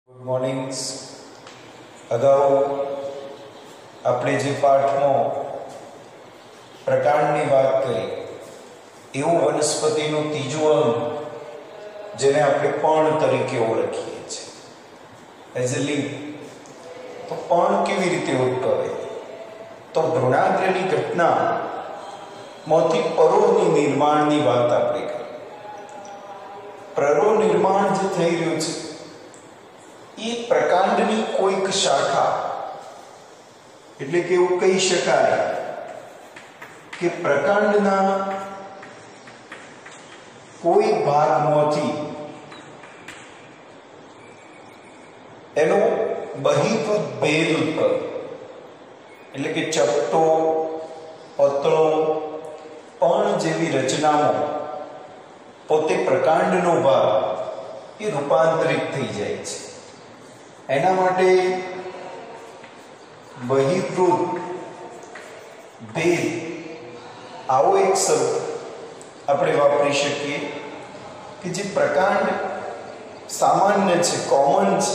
Good morning. અગાઉ આપણે જે પાઠમાં પ્રકાંડની વાત કરી એવું વનસ્પતિનું ત્રીજું અંગ જેને આપણે પર્ણ તરીકે ઓળખીએ છીએ એઝ અ લિંગ. તો પર્ણ કેવી રીતે ઉદ્ભવે? તો ભ્રૂણાગ્રની ઘટનામાંથી પરોળની નિર્માણની વાત આપણે કરી. પરોળ નિર્માણ જે થઈ રહ્યું છે એ પ્રકાંડની કોઈક શાખા, એટલે કે એવું કહી શકાય કે પ્રકાંડના કોઈ ભાગમાંથી એનો બહિર્ભૂત ભેદ ઉત્પન્ન, એટલે કે ચપટો, પતળો, પર્ણ જેવી રચનાઓ પોતે પ્રકાંડનો ભાગ એ રૂપાંતરિત થઈ જાય છે. એના માટે બહિર્ભૂત ભેદ આવો એક શબ્દ આપણે વાપરી શકીએ કે જે પ્રકાંડ સામાન્ય છે, કોમન છે,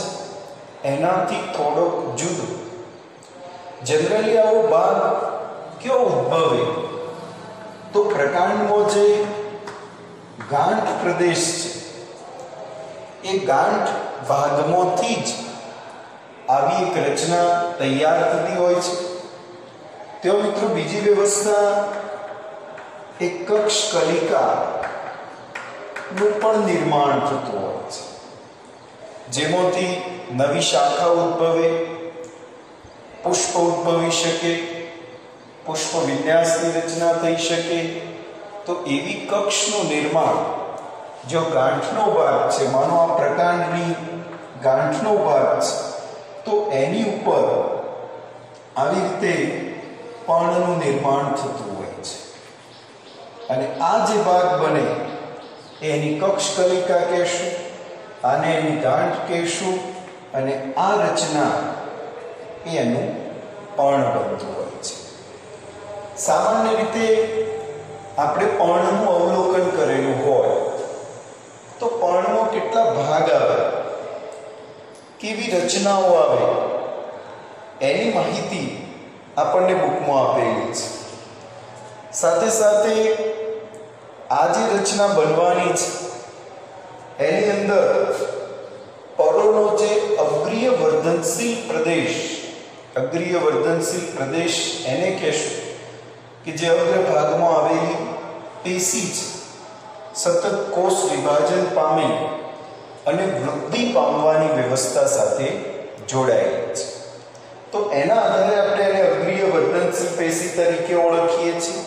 એનાથી થોડોક જુદો. જનરલી આવો ભાગ કેવો ઉદ્ભવે? તો પ્રકાંડનો જે ગાંઠ પ્રદેશ છે એ ગાંઠ ભાગમાંથી જ આવી એક રચના તૈયાર થતી હોય છે. તેઓ મિત્રો બીજી વ્યવસ્થા એક કક્ષ કલિકાનું પણ નિર્માણ થતું હોય છે, જેમાંથી નવી શાખા ઉદ્ભવે, પુષ્પ ઉદ્ભવી શકે, પુષ્પ વિન્યાસની રચના થઈ શકે. તો એવી કક્ષનું નિર્માણ જો ગાંઠનો ભાગ છે, માનો આ પ્રકાંડની ગાંઠનો ભાગ છે, તો એની ઉપર આવી રીતે પર્ણનું નિર્માણ થતું હોય છે. અને આ જે ભાગ બને એની કક્ષ કલિકા કહેશું, આને એની ગાંઠ કહેશું, અને આ રચના એનું પર્ણ બનતું હોય છે. સામાન્ય રીતે આપણે પર્ણનું અવલોકન કરેલું હોય તો પર્ણમાં કેટલા ભાગ આવે, કેવી રચનાઓ આવે, એની માહિતી આપણને બુકમાં આપેલી છે. સાથે સાથે આ જે રચના બનવાની છે એની અંદર પરોળનો જે અગ્રીય વર્ધનશીલ પ્રદેશ એને કહેશું કે જે અગ્રભાગમાં આવેલી પેશી છે, સતત કોષ વિભાજન પામી અને વૃદ્ધિ પામવાની વ્યવસ્થા સાથે જોડાયેલી છે. તો એના આધારે આપણે એને અગ્રીય વર્ધનશીલ પેશી તરીકે ઓળખીએ છીએ.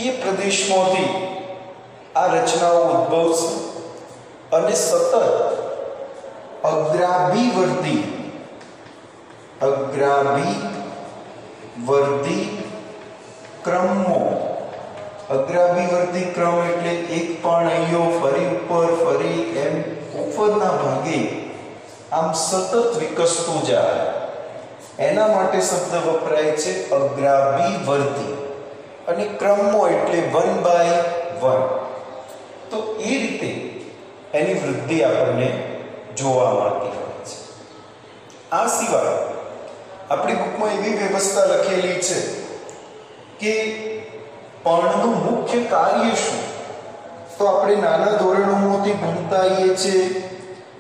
એ પ્રદેશમાંથી આ રચનાઓ ઉદ્ભવશે અને સતત અગ્રાભિવર્ધી ક્રમો, અગ્રાભિવર્ધી ક્રમ એટલે એક પણ અહીંયો ફરી ઉપર, ફરી એમ ઉપરના ભાગે આમ સતત વિકસતું જાય, એના માટે શબ્દ વપરાય છે અગ્રાભિવર્ધી. અને ક્રમો એટલે 1 by 1. તો એ રીતે એની વૃદ્ધિ આપણને જોવા મળતી હોય છે. આ સિવાય આપણી બુકમાં એવી વ્યવસ્થા લખેલી છે કે પર્ણનું મુખ્ય કાર્ય શું? તો આપણે નાના ધોરણોમાંથી ભણતા આવીએ છીએ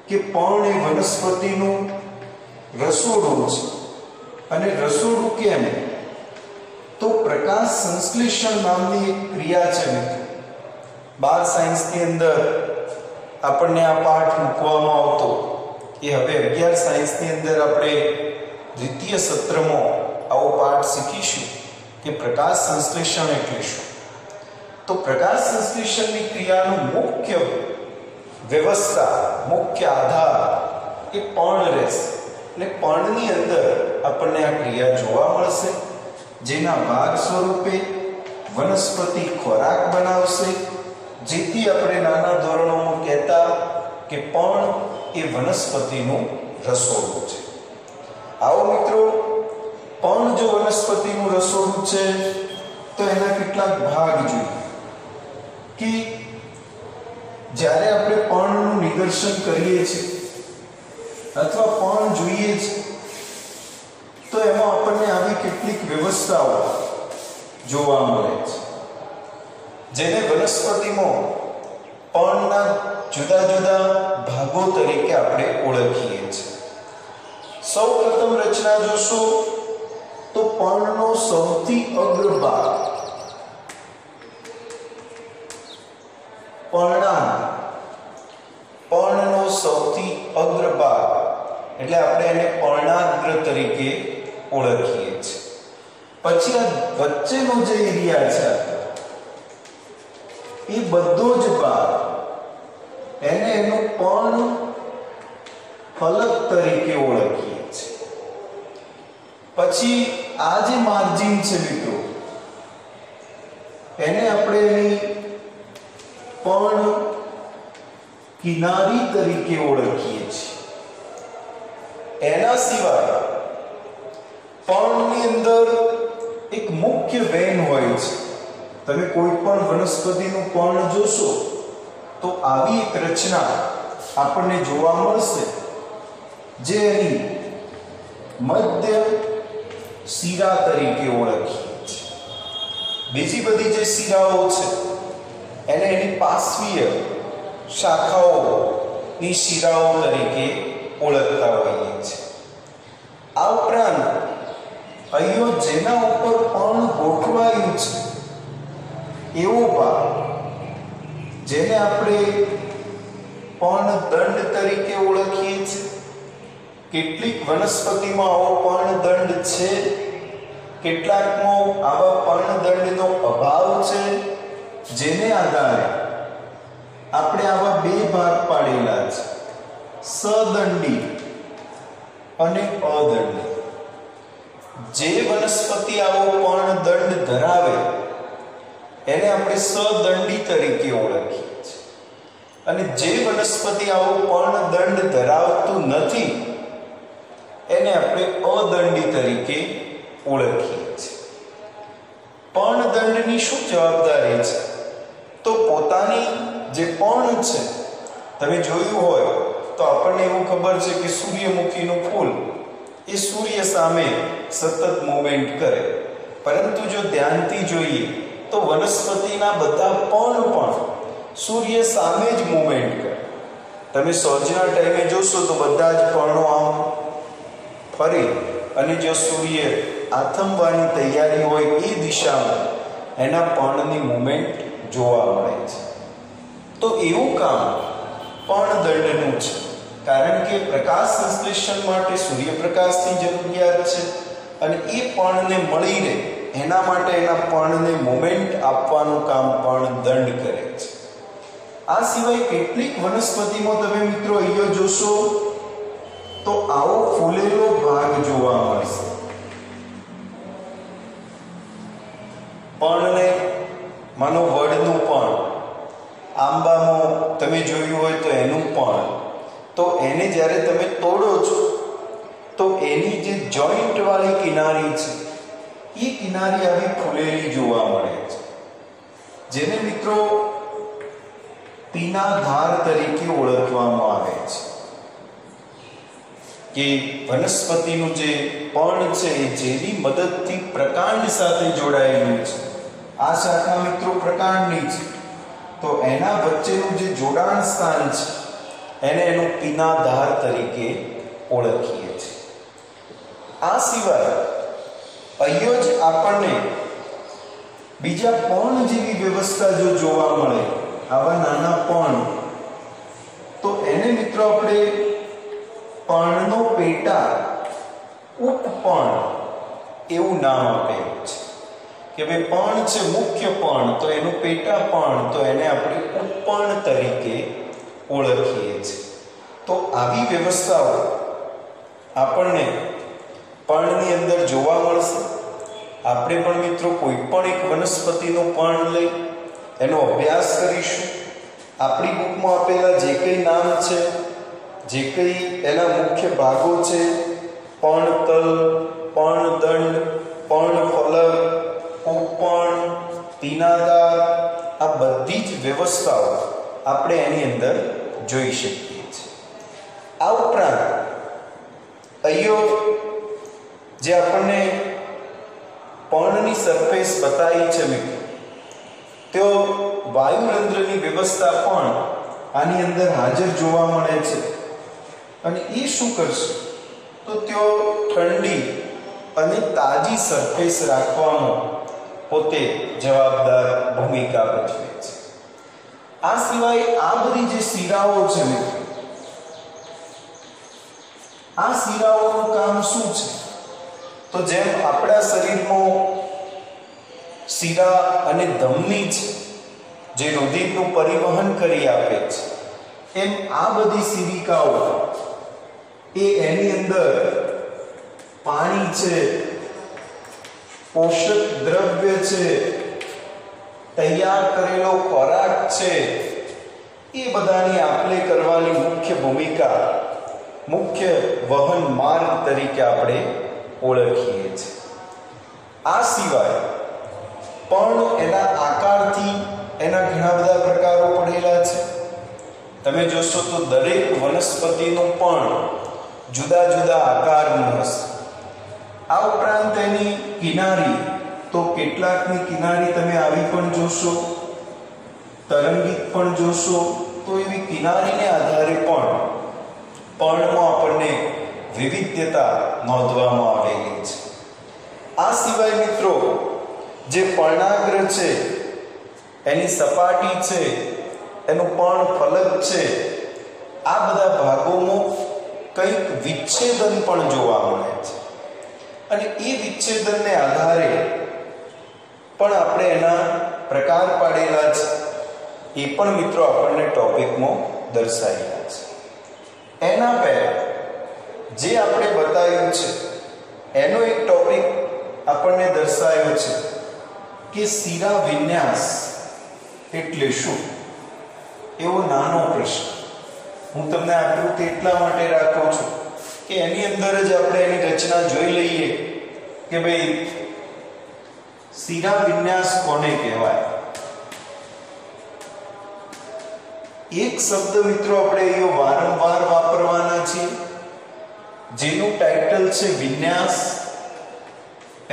કે પર્ણ એ વનસ્પતિનું રસોડું છે. અને રસોડું કેમ? તો પ્રકાશ સંશ્લેષણ નામની એક ક્રિયા છે મિત્રો. 12 સાયન્સની અંદર આપણને આ પાઠ મૂકવામાં આવતો, એ હવે 11 સાયન્સની અંદર આપણે દ્વિતીય સત્રમાં આવો પાઠ શીખીશું કે પ્રકાશ સંશ્લેષણ એટલે શું. તો પ્રકાશ સંશ્લેષણની ક્રિયાનું મુખ્ય વ્યવસ્થા, મુખ્ય આધાર એ પર્ણ રહેશે. અને પર્ણની અંદર આપણને આ ક્રિયા જોવા મળશે, જેના ભાગ સ્વરૂપે વનસ્પતિ ખોરાક બનાવશે. જેથી આપણે નાના ધોરણોમાં કહેતા કે પર્ણ એ વનસ્પતિનું રસોડું છે. આવો મિત્રો, પર્ણ જો વનસ્પતિનું રસોડું છે તો એના કેટલાક ભાગ જોઈએ કે જ્યારે આપણે પર્ણનું નિદર્શન કરીએ છીએ અથવા પર્ણ જોઈએ છે તો એમાં આપણને આવી કેટલીક વ્યવસ્થાઓ જોવા મળે છે, જેને વનસ્પતિમાં પર્ણના જુદા જુદા ભાગો તરીકે આપણે ઓળખીએ છીએ. સૌપ્રથમ રચના જોશો તો પર્ણનો સૌથી અગ્રભાગ પર્ણનો સૌથી અગ્રભાગ એટલે આપણે એને પર્ણાગ્ર તરીકે ઓળખીએ છીએ. પછી આ વચ્ચેનો જે એરિયા છે એ બધો જ ભાગ એને એનું પર્ણ ફલક તરીકે ઓળખીએ છીએ. પછી આ જે માર્જિન છે મિત્રો એને આપણે એની પર્ણ કિનારી તરીકે ઓળખીએ છીએ. એના સિવાય પર્ણની અંદર એક મુખ્ય વેન હોય છે. તમે કોઈ પણ વનસ્પતિનું પર્ણ જોશો તો આવી એક રચના આપણને જોવા મળશે, જે એની મધ્ય શિરા તરીકે ઓળખીએ છીએ. બીજી બધી જે શિરાઓ છે એને એની પાર્શ્વીય શાખાઓની શિરાઓ તરીકે ઓળખતા હોઈએ છીએ. આ ઉપરાંત અહીંયા જેના ઉપર પર્ણ ગોઠવાયું છે એવો ભાગ જેને આપણે પર્ણદંડ તરીકે ઓળખીએ છીએ. કેટલીક વનસ્પતિમાં આવો પર્ણદંડ છે, કેટલાકમાં આવા પર્ણદંડનો અભાવ છે, જેને આધારે આપણે આવા બે ભાગ પાડેલા છે, સદંડી અને અદંડી. જે વનસ્પતિ આવો પર્ણદંડ ધરાવે એને આપણે સદંડી તરીકે ઓળખીએ છીએ, અને જે વનસ્પતિ આવો પર્ણદંડ ધરાવતું નથી એને આપણે અદંડી તરીકે ઓળખીએ છીએ. પર્ણદંડની શું જવાબદારી છે? તો પોતાની જે પર્ણ છે, તમે જોયું હોય તો આપણને એવું ખબર છે કે સૂર્યમુખીનું ફૂલ એ સૂર્ય સામે સતત મૂવમેન્ટ કરે, પરંતુ જો ધ્યાનથી જોઈએ તો વનસ્પતિના બધા પર્ણ પણ સૂર્ય સામે જ મૂવમેન્ટ કરે. તમે સૂર્યના ટાઈમે જોશો તો બધા જ પર્ણો આમ ફરી અને જો સૂર્ય આથમવાની તૈયારી હોય એ દિશામાં એના પર્ણની મૂવમેન્ટ જોવા મળે છે. તો એવું કામ પર્ણદંડનું છે, કારણ કે પ્રકાશ સંશ્લેષણ માટે સૂર્યપ્રકાશની જરૂરિયાત છે અને એ પર્ણને મળી રહે એના માટે એના પર્ણને મૂવમેન્ટ આપવાનું કામ પર્ણદંડ કરે છે. આ સિવાય કેટલીક વનસ્પતિમાં તમે મિત્રો અહીંયા જોશો તો આવો ફૂલેલો ભાગ જોવા મળશે. પર્ણને માનો વડનું પર્ણ, આંબામાં તમે જોયું હોય તો એનું પર્ણ, તો એને જ્યારે તમે તોડો છો તો એની જે જોઈન્ટ વાળી કિનારી છે એ કિનારી આવી ફૂલેલી જોવા મળે છે, જેને મિત્રો પીનાધાર તરીકે ઓળખવામાં આવે છે. કે વનસ્પતિનું જે પર્ણ છે એ જેની મદદથી પ્રકાંડ સાથે જોડાયેલું છે, આ શાખા મિત્રો પ્રકાંડની છે, તો એના વચ્ચેનું જે જોડાણ સ્થાન છે એને એનું પીનાધાર તરીકે ઓળખીએ છીએ. આ સિવાય અહીંયા જ આપણને બીજા પર્ણ જેવી વ્યવસ્થા જો જોવા મળે, આવા નાના પર્ણ, તો એને મિત્રો આપણે પર્ણનો પેટા ઉપપર્ણ એવું નામ આપેલું છે. કે ભાઈ પર્ણ છે મુખ્ય પર્ણ, તો એનું પેટા પર્ણ, તો એને આપણે ઉપપર્ણ તરીકે ઓળખીએ છીએ. તો આવી વ્યવસ્થાઓ આપણને પર્ણની અંદર જોવા મળશે. આપણે પણ મિત્રો કોઈ પણ એક વનસ્પતિનું પર્ણ લઈ એનો અભ્યાસ કરીશું. આપણી બુકમાં આપેલા જે કંઈ નામ છે, જે કંઈ એના મુખ્ય ભાગો છે, પર્ણતલ, પર્ણદંડ, પર્ણફલક, ઉપપર્ણ, પીનાધાર, આ બધી જ વ્યવસ્થાઓ આપણે એની અંદર જોઈ શકીએ છીએ. આ ઉપરાંત અહીંયા જે આપણને પર્ણની સરફેસ બતાવી છે મિત્રો, તેઓ વાયુરંધ્રની વ્યવસ્થા પણ આની અંદર હાજર જોવા મળે છે. અને એ શું કરશે તો તેઓ ઠંડી અને તાજી સરફેસ રાખવામાં પોતે જવાબદાર ભૂમિકા ભજવે છે. આ સિવાય આ બધી જે શિરાઓ છે મિત્રો, આ શિરાઓનું કામ શું છે તો જેમ આપણા શરીરમાં શિરા અને ધમની છે જે રુધિરનું પરિવહન કરી આપે છે, એમ આ બધી શિરિકાઓ એની અંદર પાણી છે, પોષક દ્રવ્ય છે, તૈયાર કરેલો ખોરાક છે, એ બધાની આપલે કરવાની મુખ્ય ભૂમિકા, મુખ્ય વહન માર્ગ તરીકે આપણે ઓળખીએ છીએ. આ સિવાય પણ એના આકારથી એના ઘણા બધા પ્રકારો પડેલા છે. તમે જોશો તો દરેક વનસ્પતિનું પણ જુદા જુદા આકારનું હશે. આ ઉપરાંત એની કિનારી, તો કેટલાકની કિનારી તમે આવી પણ જોશો, તરંગિત પણ જોશો. તો એવી કિનારીને આધારે પણ પર્ણમાં આપણને વિવિધતા નોંધવામાં આવેલી છે. આ સિવાય મિત્રો જે પર્ણાગ્ર છે, એની સપાટી છે, એનું પર્ણ ફલક છે, આ બધા ભાગોમાં કંઈક વિચ્છેદન પણ જોવા મળે છે. અને એ વિચ્છેદનને આધારે પણ આપણે એના પ્રકાર પાડેલા છે, એ પણ મિત્રો આપણને ટોપિકમાં દર્શાવેલા છે. એના પહેલા જે આપણે બતાવ્યું છે એનો એક ટોપિક આપણને દર્શાવ્યો છે કે શિરા વિન્યાસ એટલે શું. એવો નાનો પ્રશ્ન હું તમને આકૃતિ એટલા માટે રાખું છું કે એની અંદર જ આપણે એની રચના જોઈ લઈએ કે ભાઈ શિરા વિન્યાસ કોને કહેવાય. એક શબ્દ મિત્રો આપણે અહીંયા વારંવાર વાપરવાના છે, જેનું ટાઇટલ છે વિન્યાસ.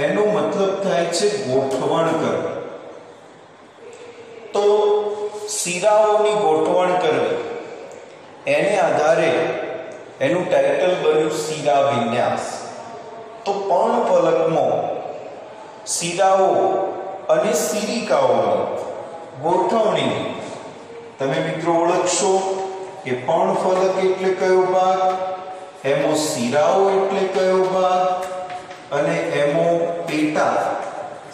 એનો મતલબ થાય છે ગોઠવણ કરવી. તો શિરાઓની ગોઠવણ કરવી, એને આધારે એનું ટાઇટલ બન્યું શિરા વિન્યાસ. તો પર્ણ ફલકમાં શિરાઓ અને શિરિકાઓની ગોઠવણી તમે મિત્રો ઓળખશો કે પર્ણ ફલક એટલે કયો ભાગ, એમો શિરાઓ એટલે કયો ભાગ, અને એમો પેટા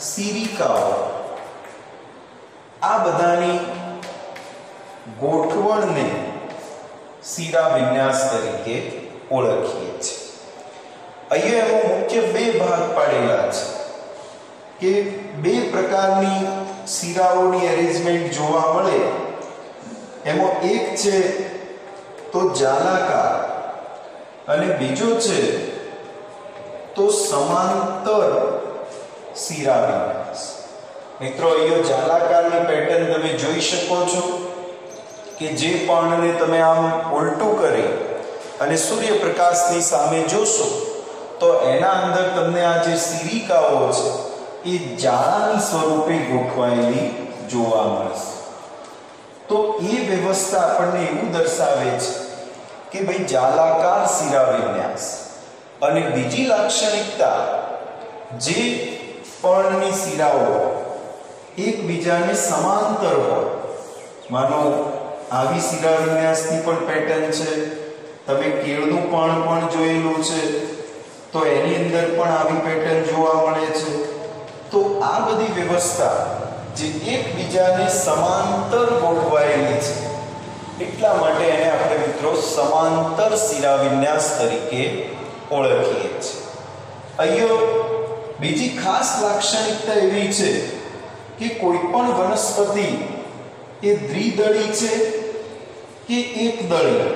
શિરિકાઓ. આ બધાની ગોઠવણને શિરા વિન્યાસ તરીકે ઓળખીએ છીએ. અહીંયા એમાં મુખ્ય બે ભાગ પાડેલા છે કે બે પ્રકારની શિરાઓની એરેન્જમેન્ટ જોવા મળે. એમાં એક છે તો જાલાકાર અને બીજો છે તો સમાંતર શિરા વિન્યાસ. મિત્રો અહીંયા જાલાકારની પેટર્ન તમે જોઈ શકો છો કે જે પર્ણને તમે આમ ઉલટું કરી અને સૂર્યપ્રકાશની સામે જોશો તો એના અંદર તમને આ જે શિરિકાઓ છે એ જાળાની સ્વરૂપે ગોઠવાયેલી જોવા મળશે. તો એ વ્યવસ્થા આપણને એવું દર્શાવે છે કે ભાઈ જાલાકાર શિરા વિન્યાસ. અને બીજી લાક્ષણિકતા, જે પર્ણની શિરાઓ એકબીજાને સમાંતર હોય. માનો આવી શિરા વિન્યાસની પણ પેટર્ન છે, તમે કેળનું પર્ણ પણ જોયેલું છે તો એની અંદર પણ આવી પેટર્ન જોવા મળે છે. તો આ બધી વ્યવસ્થા જે એકબીજાને સમાંતર ગોઠવાયેલી છે, એટલા માટે એને આપણે મિત્રો સમાંતર શિરા વિન્યાસ તરીકે ઓળખીએ છીએ. અહીંયા બીજી ખાસ લાક્ષણિકતા એવી છે કે કોઈ પણ વનસ્પતિ એ દ્વિદળી છે કે એકદળી,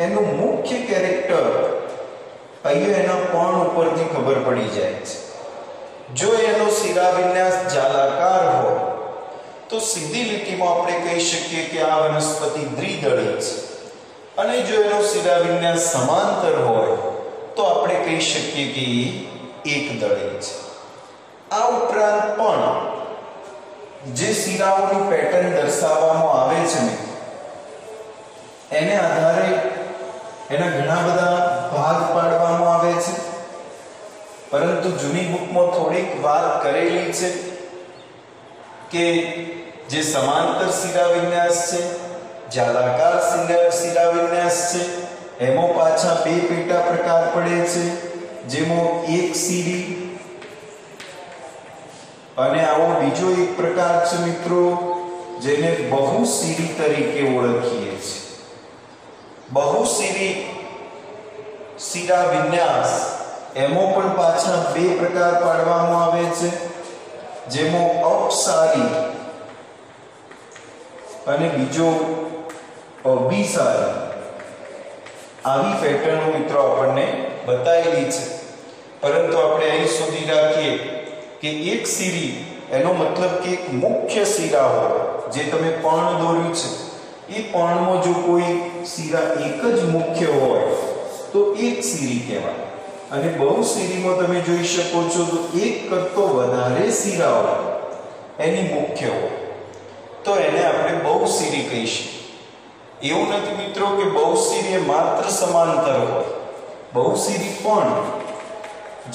એનું મુખ્ય કેરેક્ટર અહીંયા એના પર્ણ ઉપરથી ખબર પડી જાય છે. જો એનો શિરા વિન્યાસ જાલાકાર હોય તો સીધી લીટીમાં આપણે કહી શકીએ કે આ વનસ્પતિ દ્વિદળી છે. અને જો એનો શિરા વિન્યાસ સમાંતર હોય તો આપણે કહી શકીએ કે એક દળિત છે. આ ઉપરાંત પણ જે શિરાઓની પેટર્ન દર્શાવવામાં આવે છે ને એને આધારે એના ઘણા બધા ભાગ પાડવામાં આવે છે, પરંતુ જૂની બુકમાં થોડીક વાત કરેલી છે કે જે સમાંતર શિરા વિન્યાસ છે, જાલાકાર શિરા વિન્યાસ છે, એમાં પાછા બે પેટા પ્રકાર પડે છે, જેમાં એક શીરી અને આવો બીજો એક પ્રકાર છે મિત્રો જેને બહુશીરી તરીકે ઓળખીએ છીએ. બહુશીરી શિરા વિન્યાસ એમાં પણ પાછા બે પ્રકાર પાડવામાં આવે છે, જેમાં અપસારી અને બીજો અભિસારી. આવી પેટર્નો મિત્રો આપણને બતાવેલી છે, પરંતુ આપણે અહીં સુધી રાખીએ કે એક શીરી એનો મતલબ કે એક મુખ્ય શિરા હોય. જે તમે પર્ણ દોર્યું છે એ પર્ણમાં જો કોઈ શિરા એક જ મુખ્ય હોય તો એક શીરી કહેવાય, અને બહુશીરીમાં તમે જોઈ શકો છો તો એક કરતો વધારે શિરાઓ એની મુખ્ય હોય તો એને આપણે બહુશીરી કહીશું. એવું નથી મિત્રો કે બહુશીરી એ માત્ર સમાંતર હોય. બહુશીરી પણ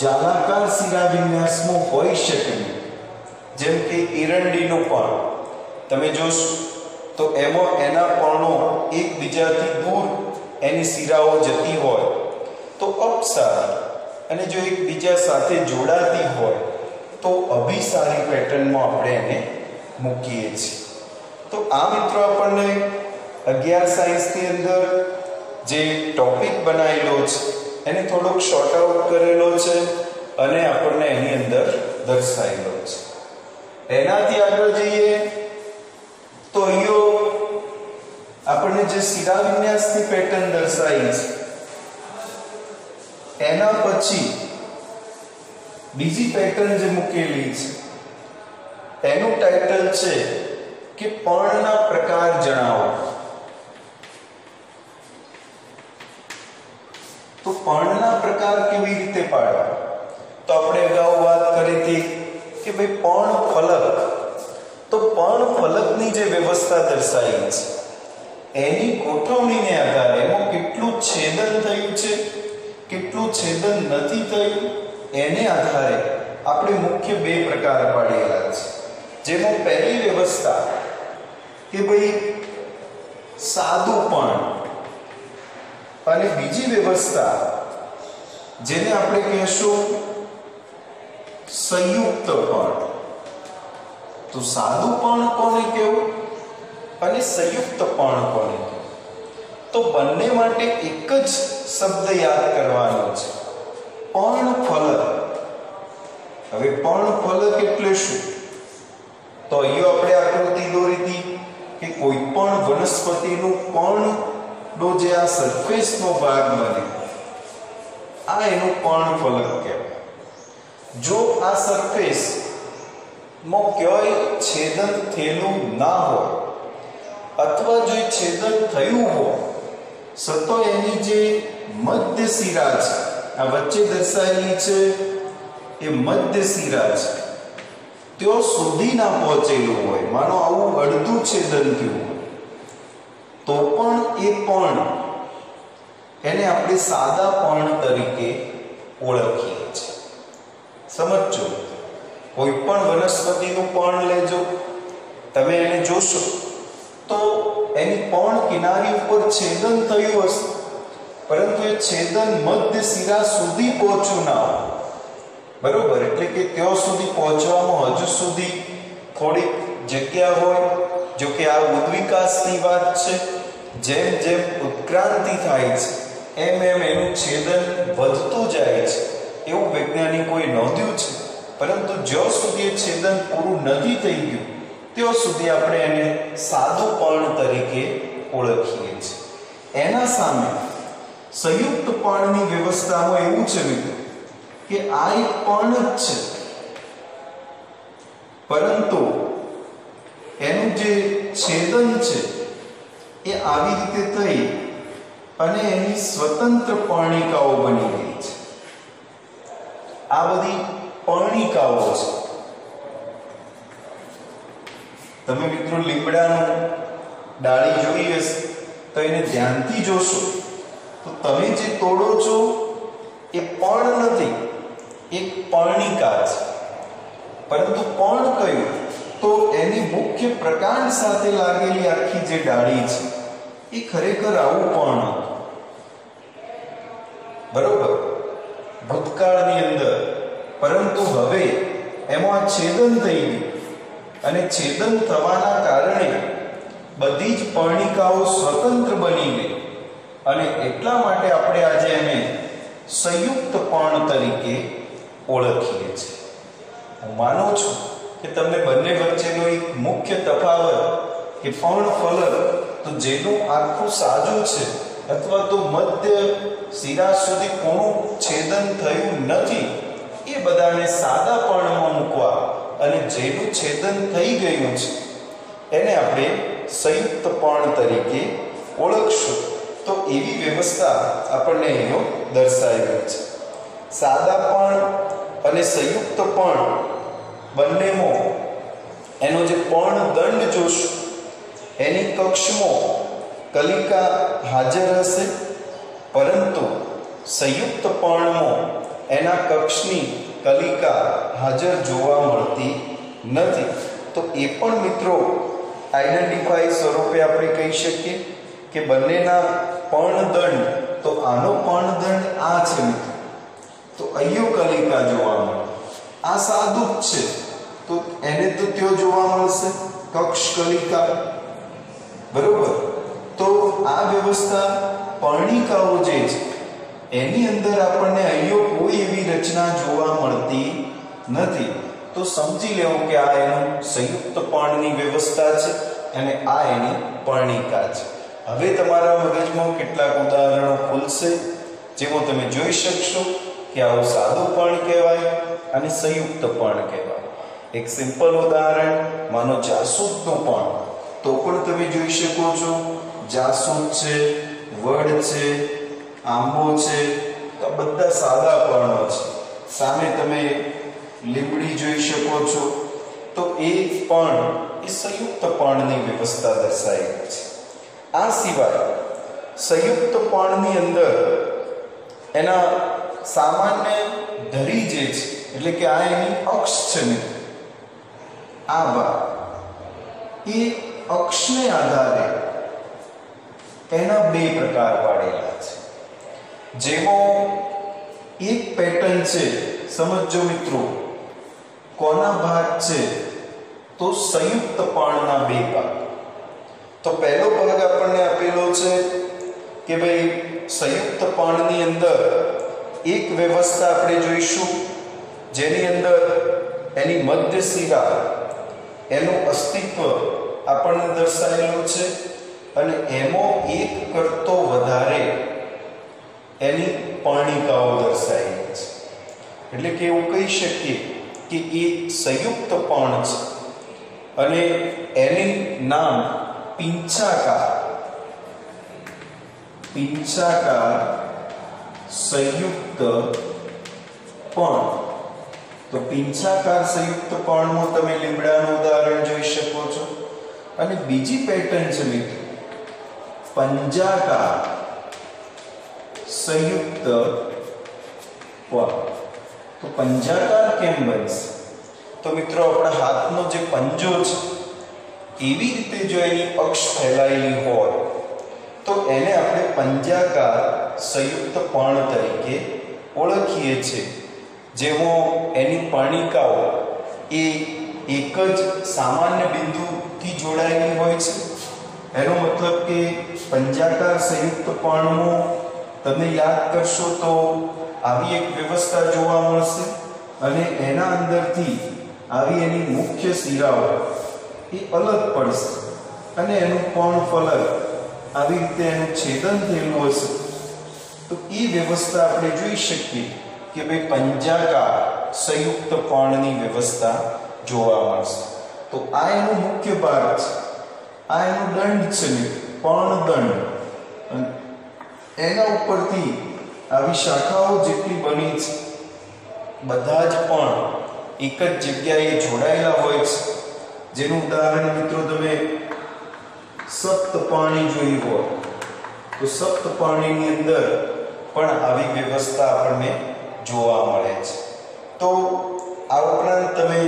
જાલાકાર શિરા વિન્યાસમાં હોઈ શકે, જેમ કે એરંડીનો પર્ણ તમે જોશો તો એમાં એના પર્ણો એકબીજાથી દૂર એની શિરાઓ જતી હોય તો અપસારી, અને જો એકબીજા સાથે જોડાતી હોય તો અભિસારી પેટર્નમાં આપણે એને મૂકીએ છીએ. તો આ મિત્રો આપણને 11 સાયન્સની અંદર જે ટોપિક બનાવેલો છે એને થોડોક શોર્ટ આઉટ કરેલો છે અને આપણને એની અંદર દર્શાવેલો છે. એનાથી આગળ જઈએ તો અહીંયા આપણને જે શિરા વિન્યાસની પેટર્ન દર્શાવી છે એના પછી બીજી પેટર્ન જે મૂકેલી છે એનું ટાઇટલ છે કે પર્ણના પ્રકાર જણાવો. તો પર્ણના પ્રકાર કેવી રીતે પાડવા? તો આપણે અગાઉ વાત કરી હતી કે ભાઈ પર્ણ ફલક, તો પર્ણ ફલકની જે વ્યવસ્થા દર્શાવી છે એની ગોઠવણીને આધારે એમાં કેટલું છેદન થયું છે, કેટલું છેદન નથી થયું, એને આધારે આપણે મુખ્ય બે પ્રકાર પાડેલા છે. જેમાં પહેલી વ્યવસ્થા કે ભાઈ સાદું પર્ણ, અને બીજી વ્યવસ્થા જેને આપણે કહીશું સંયુક્ત પર્ણ. તો સાદું પર્ણ કોને કહેવું અને સંયુક્ત પર્ણ કોને કહેવું? તો બંને માટે એક જ શબ્દ યાદ કરવાનો છે, પર્ણ ફલક. હવે પર્ણ ફલક એટલે શું? તો અહીંયા આપણે આકૃતિ દોરી હતી કે કોઈ પણ વનસ્પતિનું પર્ણનો જે આ સરફેસનો ભાગ બને આ એનું પર્ણ ફલક કહેવાય. જો આ સરફેસ માં ક્યાંય છેદન થયેલું ના હોય અથવા જો છેદન થયું હોય સતો એની જે મધ્ય શિરા છે આ વચ્ચે દર્શાવેલી છે એ મધ્ય શિરા છે તેઓ સુધી ના પહોંચેલું હોય, માનો આવું અડધું છેદન થયું તો પણ એ પર્ણ એને આપણે સાદા પર્ણ તરીકે ઓળખીએ છીએ. સમજો, કોઈ પણ વનસ્પતિનું પર્ણ લેજો, તમે એને જોશો તો એની પર્ણ કિનારી ઉપર છેદન થયું હશે, પરંતુ એ છેદન મધ્ય શિરા સુધી પહોંચ્યું ના હોય. બરોબર, એટલે કે ત્યાં સુધી પહોંચવામાં હજુ સુધી થોડીક જગ્યા હોય. જો કે આ ઉદ્વિકાસની વાત છે, જેમ જેમ ઉત્ક્રાંતિ થાય છે એમ એમ એનું છેદન વધતું જાય છે એવું વૈજ્ઞાનિકોએ નોંધ્યું છે. પરંતુ જ્યાં સુધી છેદન પૂરું નથી થઈ ગયું ત્યાં સુધી આપણે એને સાદું પર્ણ તરીકે ઓળખીએ છીએ. એના સામે સંયુક્ત પર્ણની વ્યવસ્થામાં એવું છે મિત્રો કે આ એક પર્ણ જ છે, પરંતુ એનું જે છેદન છે એ આવી રીતે થઈ અને એની સ્વતંત્ર પર્ણિકાઓ બની ગઈ છે. આ બધી પર્ણિકાઓ છે. તમે મિત્રો લીમડાનું ડાળી જોઈ હશે તો એને ધ્યાનથી જોશો તો તમે જે તોડો છો એ પર્ણ નથી, એક પર્ણિકા છે. પરંતુ પર્ણ કયું? તો એની મુખ્ય પ્રકાંડ સાથે લાગેલી આખી જે ડાળી છે એ ખરેખર આવું પર્ણ હતું. બરોબર, ભૂતકાળની અંદર. પરંતુ હવે એમાં છેદન થઈ ગયું અને છેદન થવાના કારણે બધી જ પર્ણિકાઓ સ્વતંત્ર બની ગઈ અને એટલા માટે આપણે આજે એને સંયુક્ત પર્ણ તરીકે ઓળખીએ છીએ. હું માનું છું કે તમને બંને વચ્ચેનો એક મુખ્ય તફાવત કે પર્ણફલક, તો જેનું આખું સાજું છે અથવા તો મધ્ય શિરા સુધી કોનું છેદન થયું નથી એ બધાને સાદા પર્ણમાં મૂકવા અને જેનું છેદન થઈ ગયું છે એને આપણે સંયુક્ત પર્ણ તરીકે ઓળખશું. તો એવી વ્યવસ્થા આપણને અહીંયા દર્શાવેલી છે. સાદા પર્ણ અને સંયુક્ત પર્ણ બંનેમાં એનો જે પર્ણ દંડ જોશું એની કક્ષમાં કલિકા હાજર હશે, પરંતુ સંયુક્ત પર્ણમાં એના કક્ષની કલિકા હાજર જોવા મળતી નથી. તો એ પણ મિત્રો આઈડેન્ટિફાઈ સ્વરૂપે આપણે કહી શકીએ કે બંનેના પર્ણદંડ, તો આનો પર્ણદંડ આ છે મિત્રો, તો અહીંયા કલિકા જોવા મળે. આ સાદું જ છે તો એને તો ત્યાં જોવા મળશે કક્ષ કલિકા. બરોબર, તો આ વ્યવસ્થા પર્ણિકાઓ જે છે એની અંદર આપણને અહીંયા કોઈ એવી રચના જોવા મળતી નથી. તો સમજી લેવું કે આ એનું સંયુક્ત પર્ણની વ્યવસ્થા છે અને આ એની પર્ણિકા છે. હવે તમારા મગજમાં કેટલાક ઉદાહરણો ખુલશે જેમાં તમે જોઈ શકશો કે આવું સાદું પર્ણ કહેવાય અને સંયુક્ત પર્ણ કહેવાય. એક સિમ્પલ ઉદાહરણ, માનો જાસૂદનું પર્ણ, તો પણ તમે જોઈ શકો છો જાસૂદ છે, વડ છે, આંબો છે, તો બધા સાદા પર્ણો છે. સામે તમે લીમડી જોઈ શકો છો, તો એ પર્ણ એ સંયુક્ત પર્ણની વ્યવસ્થા દર્શાવેલી છે. આ સિવાય સંયુક્ત પર્ણની અંદર એના સામાન્ય ધરી જે છે, એટલે કે આ એની અક્ષ છે મિત્રો, આ ભાગ, એ અક્ષને આધારે એના બે પ્રકાર પાડેલા છે. જેમાં એક પેટર્ન છે, સમજો મિત્રો, કોના ભાગ છે? તો સંયુક્ત પર્ણના બે ભાગ. તો પહેલો ભાગ આપણને આપેલો છે કે ભાઈ સંયુક્ત પર્ણની અંદર એક વ્યવસ્થા આપણે જોઈશું જેની અંદર એની મધ્ય શિરા, એનું અસ્તિત્વ આપણને દર્શાવેલું છે અને એમાં એક કરતો વધારે એની પર્ણિકાઓ દર્શાવેલી છે. એટલે કે એવું કહી શકીએ કે એ સંયુક્ત પર્ણ છે અને એનું નામ પિંચાકાર સંયુક્ત પર્ણ. તો પિંચાકાર સંયુક્ત પર્ણમાં તમે લીમડાનું ઉદાહરણ જોઈ શકો છો. અને બીજી પેટર્ન છે મિત્રો પંજાકાર સંયુક્ત પર્ણ. તો પંજાકાર કેમ બનશે? તો મિત્રો આપણા હાથનો જે પંજો છે એવી રીતે જો એની અક્ષ ફેલાયેલી હોય તો એને આપણે પંજાકાર સંયુક્ત પર્ણ તરીકે ઓળખીએ છીએ. જેમાં એની પર્ણિકાઓ એ એક જ સામાન્ય બિંદુથી જોડાયેલી હોય છે. એનો મતલબ કે પંજાકાર સંયુક્ત પર્ણમાં તમે યાદ કરશો તો આવી એક વ્યવસ્થા જોવા મળશે અને એના અંદરથી આવી એની મુખ્ય શિરાઓ એ અલગ પડશે અને એનું પર્ણફલક આવી રીતે એનું છેદન થયેલું હશે. તો એ વ્યવસ્થા આપણે જોઈ શકીએ કે ભાઈ પંજાકાર સંયુક્ત પર્ણની વ્યવસ્થા જોવા મળશે. તો આ એનો મુખ્ય ભાગ છે, આ એનો દંડ છે, પર્ણદંડ. એના ઉપરથી આવી શાખાઓ જેટલી બની છે બધા જ પણ એક જ જગ્યાએ જોડાયેલા હોય છે, જેનું ઉદાહરણ મિત્રો તમે સપ્તપાણી જોઈ હોય તો સપ્તપાણીની અંદર પણ આવી વ્યવસ્થા આપણને જોવા મળે છે. તો આ ઉપરાંત તમે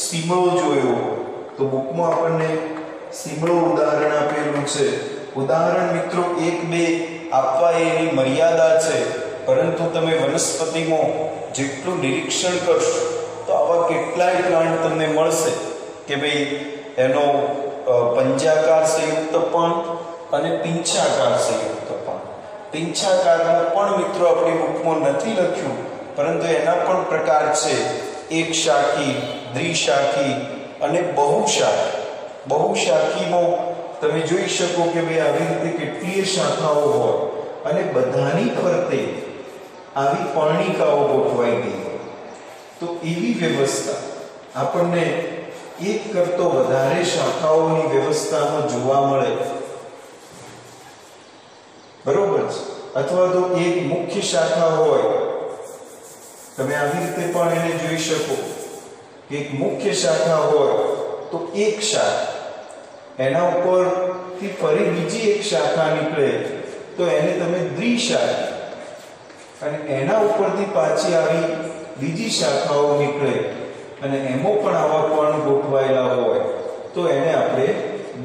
સીમળો જોયો તો બુકમાં આપણને સીમળો ઉદાહરણ આપેલું છે. ઉદાહરણ મિત્રો 1-2 આપવા એની મર્યાદા છે, પરંતુ તમે વનસ્પતિમાં જેટલું નિરીક્ષણ કરશો તો આવા કેટલાય પ્લાન્ટ તમને મળશે કે ભાઈ એનો પંજાકાર સંયુક્ત પણ અને પિંચાકાર સંયુક્ત પણ. પિંચાકારનું પણ મિત્રો આપણી બુકમાં નથી લખ્યું, પરંતુ એના પણ પ્રકાર છે એક શાખી, દ્વિશાખી અને બહુશાખી. બહુશાખીમાં તમે જોઈ શકો કે ભાઈ આવી રીતે કેટલીય શાખાઓ હોય અને બધાની ફરતે આવી પર્ણિકાઓ ગોઠવાઈ ગઈ હોય. તો એવી વ્યવસ્થા આપણને એક કરતો વધારે શાખાઓની વ્યવસ્થામાં જોવા મળે, બરોબર છે. અથવા તો એક મુખ્ય શાખા હોય, તમે આવી રીતે પણ એને જોઈ શકો કે એક મુખ્ય શાખા હોય તો એક શાખા, એના ઉપરથી ફરી બીજી એક શાખા નીકળે તો એને તમે દ્વિશાખી, અને એના ઉપરથી પાછી આવી બીજી શાખાઓ નીકળે અને એમાં પણ આવા પણ ગોઠવાયેલા હોય તો એને આપણે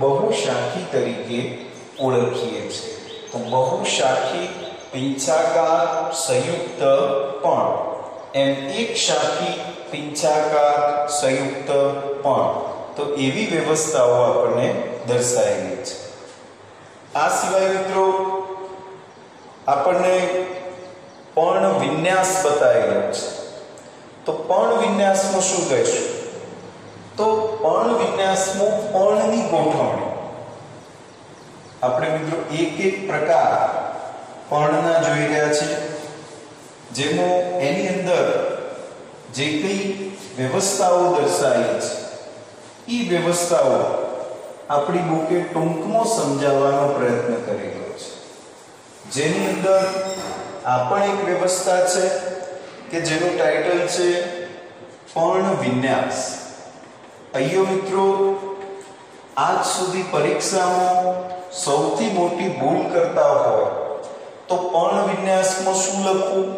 બહુશાખી તરીકે ઓળખીએ છીએ. તો બહુશાખી, પિંચાકાર, સંયુક્ત પણ, એમ એક શાખી, પિંચાકાર, સંયુક્ત પણ. તો એવી વ્યવસ્થાઓ આપણને દર્શાવેલી છે. આ સિવાય મિત્રો આપણને પર્ણ વિન્યાસ બતાવેલો છે. તો પર્ણ વિન્યાસમાં શું કહીશું? તો પર્ણ વિન્યાસમાં પર્ણની ગોઠવણી આપણે મિત્રો એક પ્રકાર પર્ણના જોઈ રહ્યા છે, જેમાં એની અંદર જે કઈ વ્યવસ્થાઓ દર્શાવી છે એ વ્યવસ્થાઓ આપણી બુકે ટૂંકમાં સમજાવવાનો પ્રયત્ન કરેલો છે. જેની અંદર આ પણ એક વ્યવસ્થા છે કે જેનું ટાઇટલ છે પર્ણ વિન્યાસ. અહીંયા મિત્રો આજ સુધી પરીક્ષામાં સૌથી મોટી ભૂલ કરતા હોય તો પર્ણ વિન્યાસમાં શું લખવું,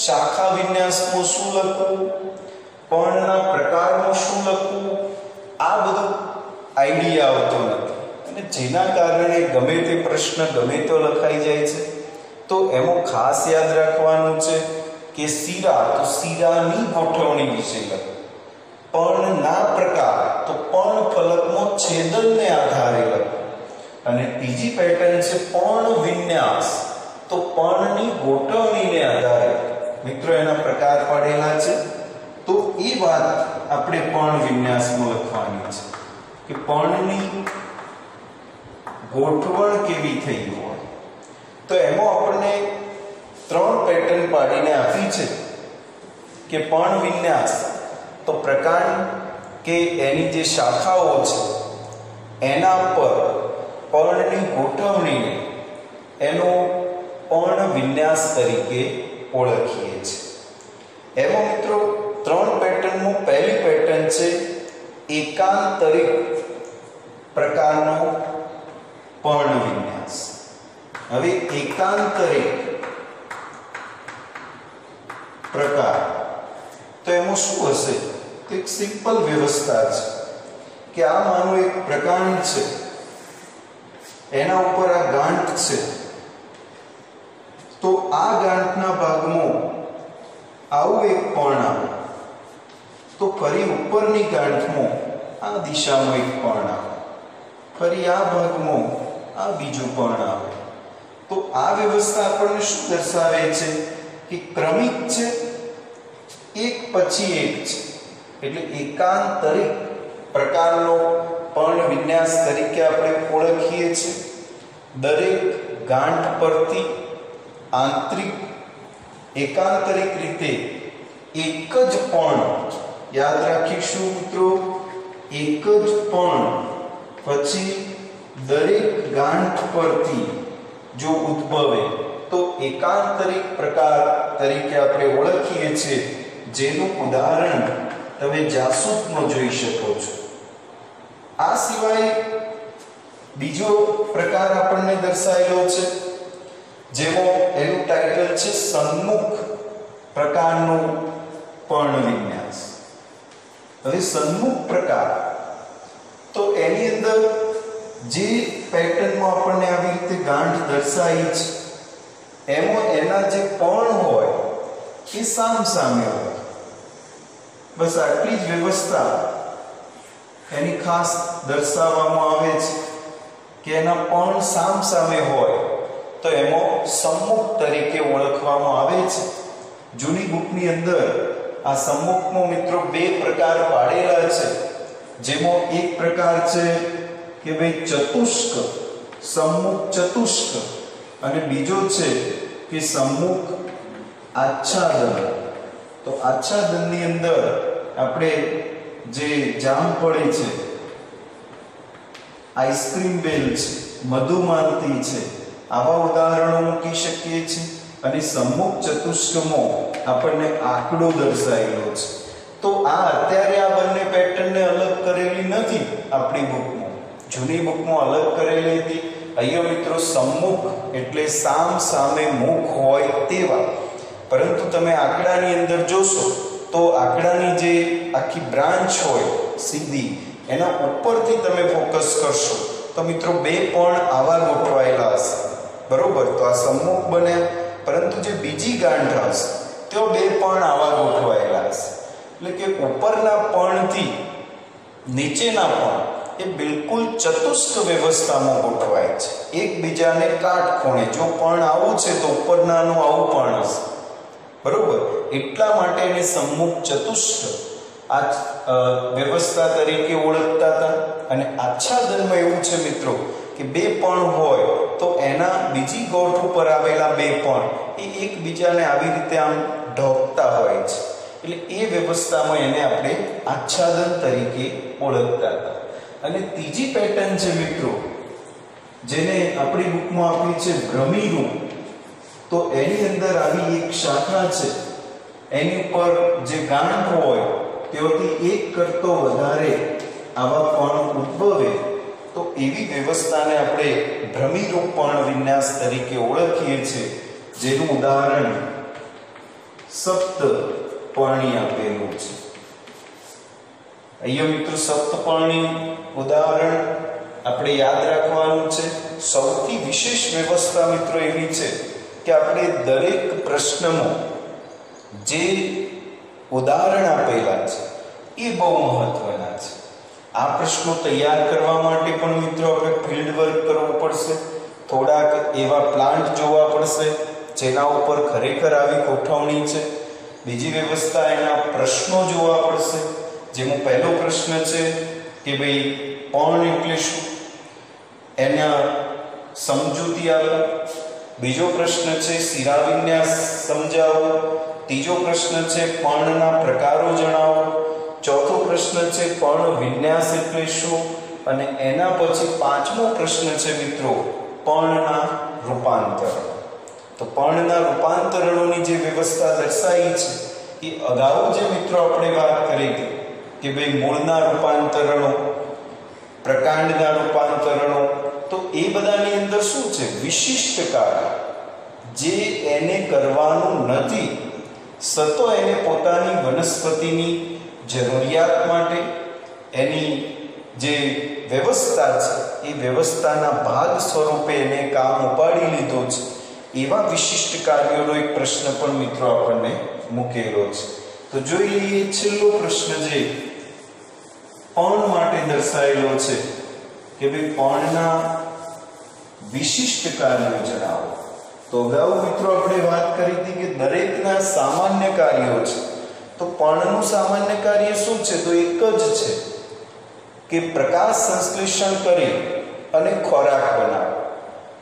શાખા વિન્યાસમાં શું લખવું, પર્ણના પ્રકારમાં શું લખવું, આ બધું આઈડિયા આવતો નથી, અને જેના કારણે ગમે તે પ્રશ્ન ગમે તો લખાઈ જાય છે. તો એમાં ખાસ યાદ રાખવાનું છે કે શીરા, તો શીરાની ગોઠવણી વિશે લખવું. પર્ણના પ્રકાર, તો પર્ણ ફલકમાં છેદનને આધારે લખવું. અને ત્રીજી પેટર્ન છે પર્ણ વિન્યાસ, તો પર્ણની ગોઠવણીને આધારે મિત્રો એના પ્રકાર પાડેલા છે. તો એ વાત આપણે પર્ણ વિન્યાસમાં લખવાની છે કે પર્ણની ગોઠવણ કેવી થઈ હોય. તો એમાં આપણને 3 પેટર્ન પાડીને આપી છે કે પર્ણ વિન્યાસ, તો પ્રકાર કે એની જે શાખાઓ છે એના પર પર્ણની ગોઠવણીને એનો પર્ણ વિન્યાસ તરીકે ઓળખીએ છીએ. એમાં મિત્રો 3 પેટર્નમાં પહેલી પેટર્ન છે એકાંતરિક પ્રકારનો પર્ણ વિન્યાસ. હવે એકાંતરિક પ્રકાર તો એમાં શું હશે? તો એક સિમ્પલ વ્યવસ્થા છે કે આ માનો એક પ્રકાંડ છે, એના ઉપર આ ગાંઠ છે, તો આ ગાંઠના ભાગમાં આવું એક પર્ણ આવે, તો ફરી ઉપરની ગાંઠમાં આ દિશામાં એક પર્ણ આવે, ફરી આ ભાગમાં આ બીજું પર્ણ આવે. તો આ વ્યવસ્થા આપણને શું દર્શાવે છે કે ક્રમિક છે, એક પછી એક છે, એટલે એકાંતરિક પ્રકારનો પર્ણ વિન્યાસ તરીકે આપણે ઓળખીએ છીએ. દરેક ગાંઠ પરથી આંતરિક એકાંતરિક રીતે એક જ પર્ણ, યાદ રાખીશું મિત્રો, એક જ પર્ણ પછી દરેક ગાંઠ પરથી જો ઉદ્ભવે તો એકાંતરિક પ્રકાર તરીકે આપણે ઓળખીએ છીએ, જેનું ઉદાહરણ તમે જાસૂસમાં જોઈ શકો છો. આ સિવાય બીજો પ્રકાર આપણને દર્શાવેલો છે, જેમાં એનું ટાઇટલ છે સન્મુખ પ્રકારનું પર્ણ વિન્યાસ. હવે સન્મુખ પ્રકાર તો એની અંદર જે પેટર્નમાં આપણને આવી રીતે ગાંઠ દર્શાવી છે એમાં એના જે પર્ણ હોય એ સામ સામે હોય. બસ આટલી જ વ્યવસ્થા એની ખાસ દર્શાવવામાં આવે છે કે એના પર્ણ સામ સામે હોય તો એમાં સમ્મુખ તરીકે ઓળખવામાં આવે છે. જૂની બુકની અંદર આ સમ્મુખનો મિત્રો બે પ્રકાર પાડેલા છે, જેમાં એક પ્રકાર છે કે ભાઈ ચતુષ્ક, સમ્મુખ ચતુષ્ક, અને બીજો છે કે સમ્મુખ આચ્છાદન. તો આચ્છાદનની અંદર આપણે જે જામ પડે છે, આઈસ્ક્રીમ બેલ છે, મધુમાલતી છે, આવા ઉદાહરણો મૂકી શકીએ છીએ. અને સમ્મુખ ચતુષ્કમાં આપણને આંકડો દર્શાવેલો છે. તો આ અત્યારે આ બંને પેટર્નને અલગ કરેલી નથી આપણી બુકમાં, જૂની બુકમાં અલગ કરેલી હતી. અહીંયા મિત્રો સમ્મુખ એટલે સામ સામે મુખ હોય તેવા, પરંતુ તમે આંકડાની અંદર જોશો તો આંકડાની જે આખી બ્રાન્ચ હોય સીધી, એના ઉપરથી તમે ફોકસ કરશો તો મિત્રો બે પણ આવા ગોઠવાયેલા હશે, બરોબર. તો આ સમ્મુખ બને, પરંતુ જે બીજી ગાંઠ હશે તેઓ બે પણ આવા ગોઠવાયેલા હશે. એટલે કે ઉપરના પર્ણથી નીચેના પર્ણ એ બિલકુલ ચતુષ્ક વ્યવસ્થામાં ગોઠવાય છે, એકબીજાને કાટખૂણે. જો પર્ણ આવું છે તો ઉપરનાનું આવું પર્ણ હશે, બરોબર. એટલા માટે એને સમ્મુખ ચતુષ્ક આ વ્યવસ્થા તરીકે ઓળખતા હતા. અને આચ્છાદનમાં એવું છે મિત્રો કે બે પર્ણ હોય તો એના બીજી ગોઠ ઉપર આવેલા બે પર્ણ એ એકબીજાને આવી રીતે આમ ઢોકતા હોય છે, એટલે એ વ્યવસ્થામાં એને આપણે આચ્છાદન તરીકે ઓળખતા હતા. અને ત્રીજી પેટર્ન છે મિત્રો, જેને આપણી બુકમાં આપી છે ભ્રમીરૂપ. તો એની અંદર આવી એક શાખા છે, એની ઉપર જે ગાંઠ હોય તેઓથી એક કરતો વધારે આવા પર્ણ ઉદ્ભવે તો એવી વ્યવસ્થાને આપણે ભ્રમીરૂપ પર્ણ વિન્યાસ તરીકે ઓળખીએ છીએ, જેનું ઉદાહરણ સપ્તપર્ણી આપેલું છે. અહીંયા મિત્રો સપ્તપર્ણી ઉદાહરણ આપણે યાદ રાખવાનું છે. સૌથી વિશેષ વ્યવસ્થા મિત્રો એવી છે કે આપણે દરેક પ્રશ્નમાં જે ઉદાહરણ આપેલા છે એ બહુ મહત્વના છે. આ પ્રશ્નો તૈયાર કરવા માટે પણ મિત્રો આપણે ફિલ્ડ વર્ક કરવું પડશે, થોડાક એવા પ્લાન્ટ જોવા પડશે જેના ઉપર ખરેખર આવી ગોઠવણી છે. બીજી વ્યવસ્થા એના પ્રશ્નો જોવા પડશે, જેમાં પહેલો પ્રશ્ન છે કે ભાઈ પર્ણ એટલે શું, એના સમજૂતી આપો. બીજો પ્રશ્ન છે શિરાવિન્યાસ સમજાવો. ત્રીજો પ્રશ્ન છે પર્ણના પ્રકારો જણાવો. ચોથો પ્રશ્ન છે પર્ણ વિન્યાસ એટલે શું, અને એના પછી પાંચમો પ્રશ્ન છે મિત્રો પર્ણના રૂપાંતર. તો પર્ણના રૂપાંતરણોની જે વ્યવસ્થા દર્શાવી છે એ અગાઉ જે મિત્રો આપણે વાત કરી હતી કે ભાઈ મૂળના રૂપાંતરણો, પ્રકાંડના રૂપાંતરણો, તો એ બધાની અંદર શું છે વિશિષ્ટ કાર્ય જે એને કરવાનું નથી, સતો એને પોતાની વનસ્પતિની જરૂરિયાત માટે એની જે વ્યવસ્થા છે એ વ્યવસ્થાના ભાગ સ્વરૂપે એને કામ ઉપાડી લીધો છે. એવા વિશિષ્ટ કાર્યોનો એક પ્રશ્ન પણ મિત્રો આપણને મૂકેલો છે. તો જોઈ લઈએ છેલ્લો પ્રશ્ન જે પર્ણ માટે દર્શાવેલો છે કે ભાઈ પર્ણના વિશિષ્ટ કાર્યો જણાવો. તો અગાઉ મિત્રો આપણે વાત કરી હતી કે દરેકના સામાન્ય કાર્યો છે. તો પર્ણનું સામાન્ય કાર્ય શું છે? તો એક જ છે કે પ્રકાશ સંશ્લેષણ કરી અને ખોરાક બનાવો.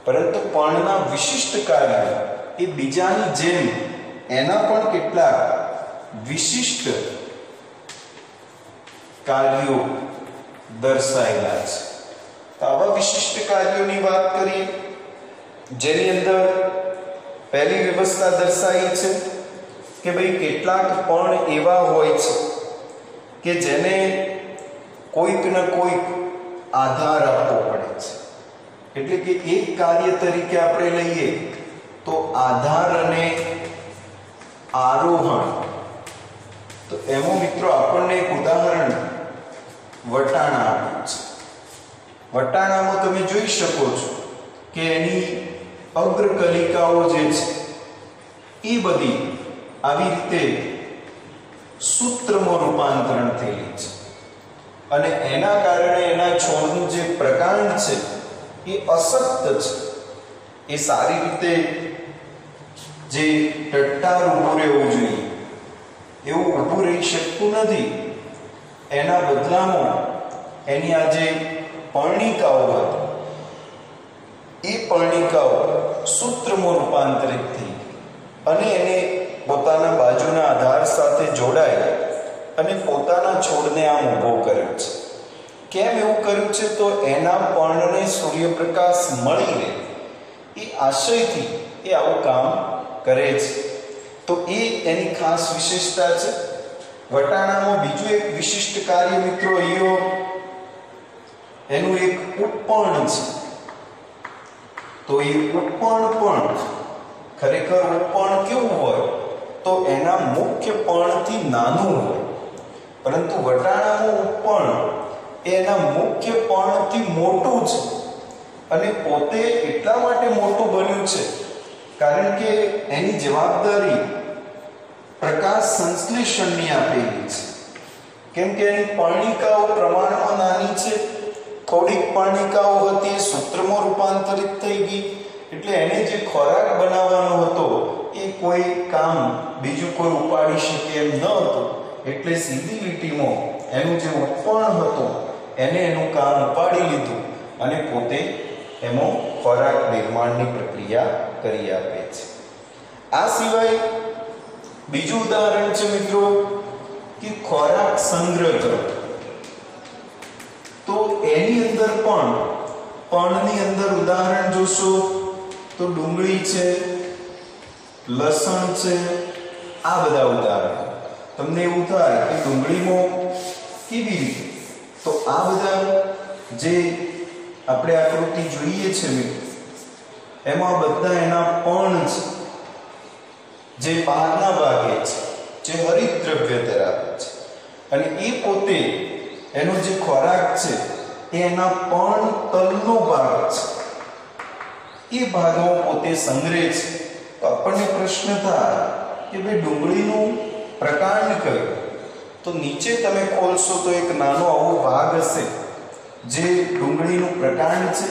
પરંતુ પર્ણના વિશિષ્ટ કાર્ય એ બીજાની જેમ એના પણ કેટલાક વિશિષ્ટ કાર્યો દર્શાયેલા છે. તો આવા વિશિષ્ટ કાર્યોની વાત કરીએ, જેની અંદર પહેલી વ્યવસ્થા દર્શાવી છે કે ભાઈ કેટલાક પણ એવા હોય છે કે જેને કોઈક ને કોઈક આધાર આપવો પડે છે. એટલે કે એક કાર્ય તરીકે આપણે લઈએ તો આધાર અને આરોહણ. તો એમાં મિત્રો આપણને એક ઉદાહરણ વટાણા આપ્યું છે. વટાણામાં તમે જોઈ શકો છો કે એની અગ્રકલિકાઓ જે છે એ બધી આવી રીતે સૂત્રમાં રૂપાંતરણ થયેલી છે અને એના કારણે એના છોડનું જે પ્રકાંડ છે એ અશક્ત છે. એ સારી રીતે જે ટટ્ટાર ઊભું રહેવું જોઈએ એવું ઊભું રહી શકતું નથી. એના બદલામાં એની આ જે પર્ણિકાઓ હતી એ પર્ણિકાઓ સૂત્રમાં રૂપાંતરિત થઈ અને એને પોતાના બાજુના આધાર સાથે જોડાય અને પોતાના છોડને આમ ઊભો કર્યો છે. કેમ એવું કર્યું છે? તો એના પર્ણને સૂર્યપ્રકાશ મળી રહે એ આશયથી એ આવું કામ કરે છે. તો એ એની ખાસ વિશેષતા છે. વટાણામાં બીજું એક વિશિષ્ટ કાર્ય મિત્રો એનું એક ઉપપર્ણ છે. તો એ ઉપપર્ણ પણ ખરેખર ઉપપર્ણ કેવું હોય તો એના મુખ્ય પર્ણથી નાનું હોય, પરંતુ વટાણાનું ઉપપર્ણ એના મુખ્ય પર્ણથી મોટું છે અને પોતે એટલા માટે મોટું બન્યું છે કારણ કે એની જવાબદારી પ્રકાશ સંશ્લેષણની આપેલી છે. કેમ કે એની પર્ણિકાઓ પ્રમાણમાં નાની છે. થોડીક પર્ણિકાઓ હતી એ સૂત્રમાં રૂપાંતરિત થઈ ગઈ એટલે એને જે ખોરાક બનાવવાનો હતો એ કોઈ કામ બીજું કોઈ ઉપાડી શકે એમ ન હતું. એટલે સીધી લીટીમાં એનું જે ઉપપર્ણ હતું એને એનું કામ ઉપાડી લીધું અને પોતે એમાં ખોરાક નિર્માણની પ્રક્રિયા કરી આપે છે. આ સિવાય બીજું ઉદાહરણ છે મિત્રો કે ખોરાક સંગ્રહ કરો. તો એની અંદર પણ પર્ણની અંદર ઉદાહરણ જોશો તો ડુંગળી છે, લસણ છે, આ બધા ઉદાહરણ. તમને એવું થાય કે ડુંગળીમાં કેવી રીતે? તો આ બધા જે આપણે આકૃતિ જોઈએ છે મિત્રો એમાં બધા એના પર્ણ છે જે બહારના ભાગે છે, જે હરિત દ્રવ્ય ધરાવે છે અને એ પોતે એનો જે ખોરાક છે એ એના પર્ણ તલનો ભાગ છે. એ ભાગમાં પોતે સંગ્રહે છે. તો આપણને પ્રશ્ન થાય કે ભાઈ ડુંગળીનું પ્રકાંડ કયું? તો નીચે તમે ખોલશો તો એક નાનો આવો ભાગ હશે જે ડુંગળીનું પ્રકાંડ છે.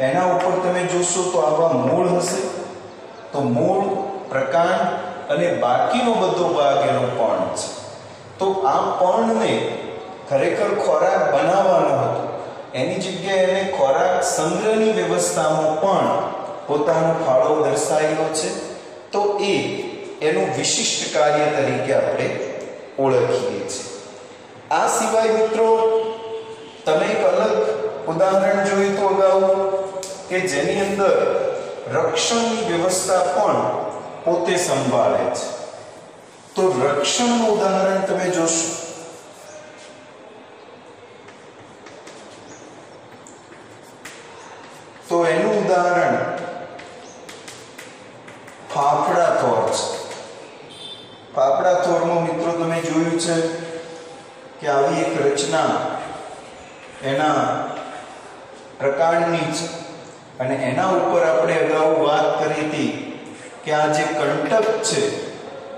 એના ઉપર તમે જોશો તો આવા મૂળ હશે. તો મૂળ, પ્રકાંડ અને બાકીનો બધો ભાગ એનો પર્ણ છે. તો આ પર્ણને ખરેખર ખોરાક બનાવવાનો હતો, એની જગ્યાએ એને ખોરાક સંગ્રહની વ્યવસ્થામાં પણ પોતાનો ફાળો દર્શાવેલો છે. તો એ એનું વિશિષ્ટ કાર્ય તરીકે આપણે ઓળખીએ છીએ. આ સિવાય મિત્રો તમે એક અલગ ઉદાહરણ જોયું તો અગાઉ કે જેની અંદર રક્ષણની વ્યવસ્થા પણ પોતે સંભાળે છે. તો રક્ષણનું ઉદાહરણ તમે જોશો તો એનું ઉદાહરણ ફાફડા થોર છે. ફાફડા થોરમાં મિત્રો તમે જોયું છે કે આવી એક રચના એના પ્રકાંડની છે અને એના ઉપર આપણે અગાઉ વાત કરી હતી કે આ જે કંટક છે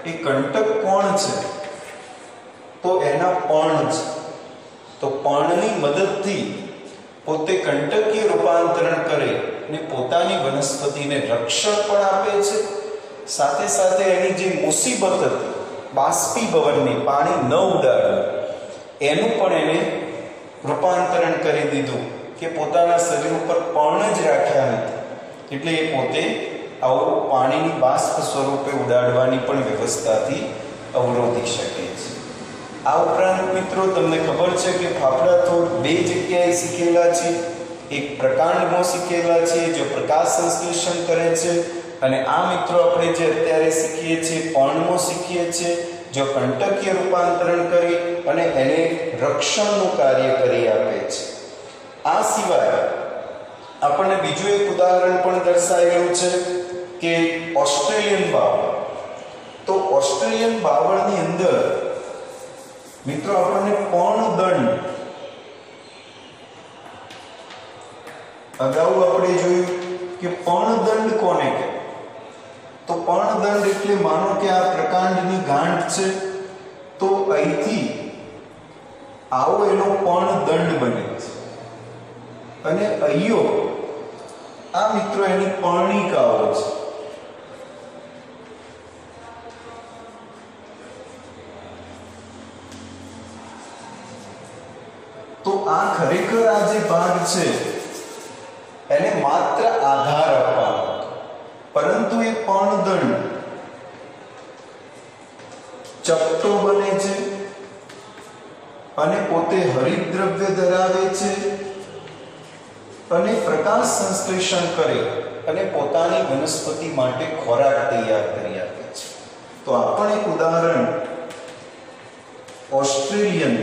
એ કંટક કોણ છે? તો એના પર્ણ છે. તો પર્ણની મદદથી પોતે કંટકીય રૂપાંતરણ કરે અને પોતાની વનસ્પતિને રક્ષણ પણ આપે છે. સાથે સાથે એની જે મુસીબત હતી બાષ્પીભવનની, પાણી ન ઉડાડવું, એનું પણ એને રૂપાંતરણ કરી દીધું કે પોતાના શરીર ઉપર પર્ણ જ રાખ્યા નથી એટલે એ પોતે આવું પાણીની બાષ્પ સ્વરૂપે ઉડાડવાની પણ વ્યવસ્થાથી અવરોધી શકે છે. આ ઉપરાંત મિત્રો તમને ખબર છે કે ફાફડા થોર બે જગ્યાએ શીખેલા છે. એક પ્રકાંડમાં શીખેલા છે જે પ્રકાશ સંશ્લેષણ કરે છે અને આ મિત્રો આપણે જે અત્યારે શીખીએ છીએ પર્ણમાં શીખીએ છીએ, જો કંટકીય રૂપાંતરણ કરી અને એને રક્ષણનું કાર્ય કરી આપે છે. આ સિવાય આપણને બીજું એક ઉદાહરણ પણ દર્શાવેલું છે કે ઓસ્ટ્રેલિયન બાવળ. તો ઓસ્ટ્રેલિયન બાવળની અંદર મિત્રો આપણને પર્ણદંડ, અગાઉ આપણે જોયું કે પર્ણદંડ કોને કહેવાય. તો પર્ણદંડ એટલે માનો કે આ પ્રકાંડની ગાંઠ છે, તો અહીંથી આવો એનો પર્ણદંડ બને છે અને અહીંયો આ મિત્રો એની પર્ણિકાઓ છે. તો આ ખરેખર આ જે ભાગ છે એને માત્ર આધાર આપવાનો, પરંતુ એ પર્ણદંડ ચપટો બને છે અને પોતે હરિતદ્રવ્ય ધરાવે છે અને પ્રકાશ સંશ્લેષણ કરે અને પોતાની વનસ્પતિ માટે ખોરાક તૈયાર કરી આપે છે. તો આ પણ એક ઉદાહરણ ઓસ્ટ્રેલિયન